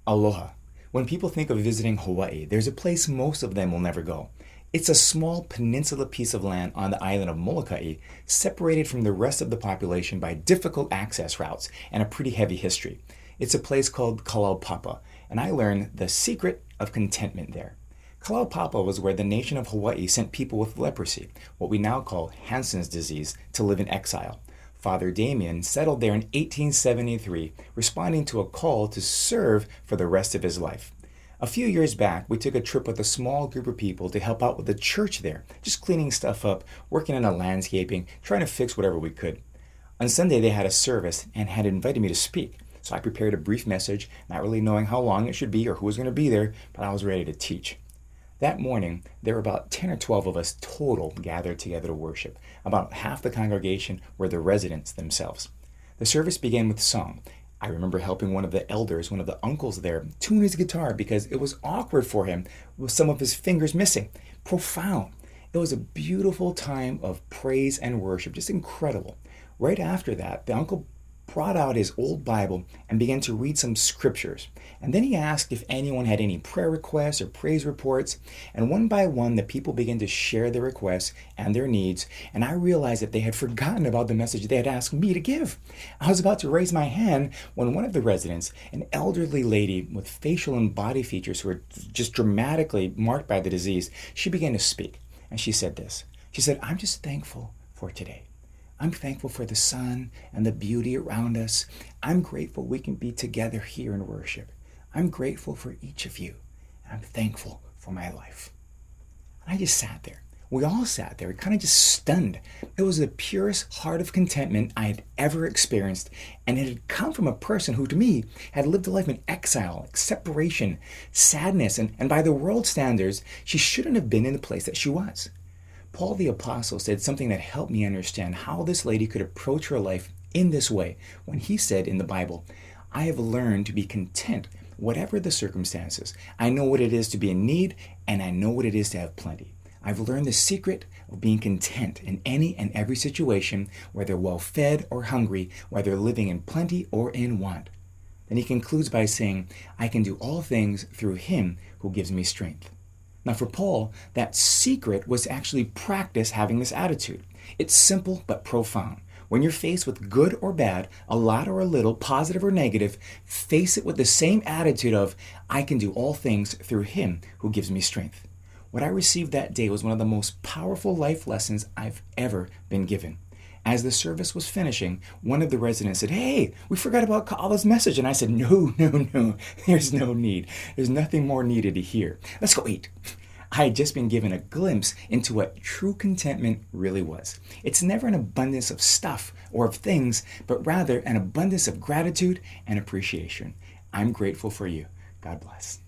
Aloha. When people think of visiting Hawaii, there's a place most of them will never go. It's a small peninsula piece of land on the island of Molokai, separated from the rest of the population by difficult access routes and a pretty heavy history. It's a place called Kalaupapa, and I learned the secret of contentment there. Kalaupapa was where the nation of Hawaii sent people with leprosy, what we now call Hansen's disease, to live in exile. Father Damien settled there in 1873, responding to a call to serve for the rest of his life. A few years back, we took a trip with a small group of people to help out with the church there, just cleaning stuff up, working on a landscaping, trying to fix whatever we could. On Sunday, they had a service and had invited me to speak, so I prepared a brief message, not really knowing how long it should be or who was going to be there, but I was ready to teach. That morning, there were about 10 or 12 of us total gathered together to worship. About half the congregation were the residents themselves. The service began with song. I remember helping one of the elders, one of the uncles there, tune his guitar because it was awkward for him with some of his fingers missing. Profound. It was a beautiful time of praise and worship, just incredible. Right after that, the uncle brought out his old Bible and began to read some scriptures. And then he asked if anyone had any prayer requests or praise reports. And one by one, the people began to share their requests and their needs. And I realized that they had forgotten about the message they had asked me to give. I was about to raise my hand when one of the residents, an elderly lady with facial and body features who were just dramatically marked by the disease, she began to speak. And she said this. She said, "I'm just thankful for today. I'm thankful for the sun and the beauty around us. I'm grateful we can be together here in worship. I'm grateful for each of you. I'm thankful for my life." And I just sat there. We all sat there, kind of just stunned. It was the purest heart of contentment I had ever experienced, and it had come from a person who, to me, had lived a life in exile, like separation, sadness, and by the world standards, she shouldn't have been in the place that she was. Paul the Apostle said something that helped me understand how this lady could approach her life in this way when he said in the Bible, "I have learned to be content, whatever the circumstances. I know what it is to be in need, and I know what it is to have plenty. I've learned the secret of being content in any and every situation, whether well-fed or hungry, whether living in plenty or in want." Then he concludes by saying, "I can do all things through him who gives me strength." Now for Paul, that secret was actually practice having this attitude. It's simple but profound. When you're faced with good or bad, a lot or a little, positive or negative, face it with the same attitude of, "I can do all things through him who gives me strength." What I received that day was one of the most powerful life lessons I've ever been given. As the service was finishing, one of the residents said, "Hey, we forgot about Kala's message." And I said, No, there's no need. There's nothing more needed to hear. Let's go eat." I had just been given a glimpse into what true contentment really was. It's never an abundance of stuff or of things, but rather an abundance of gratitude and appreciation. I'm grateful for you. God bless.